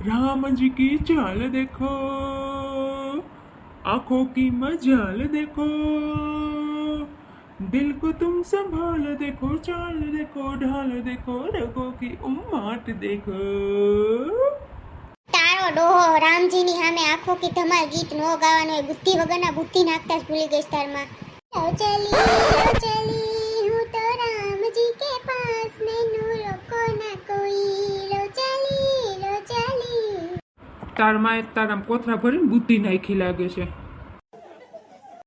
राम जी की चाल देखो, आंखों की मजाल देखो, दिल को तुम संभाल देखो, चाल देखो, ढाल देखो, रगों की उम्माट देखो। તારો ડોહો રામજીની સામે આંખો કી ધમાલ ગીત નો ગાવાનો હોય, બુદ્ધિ વગરના બુદ્ધિ નાખતા જ ભૂલી ગઈ તારમાં. લો ચલી હું તો રામજી કે પાસ, મેનુ રોકો ના કોઈ. લો ચલી તારમાં તારામ કોથરા ભરીને બુદ્ધિ નાખી લાગે છે.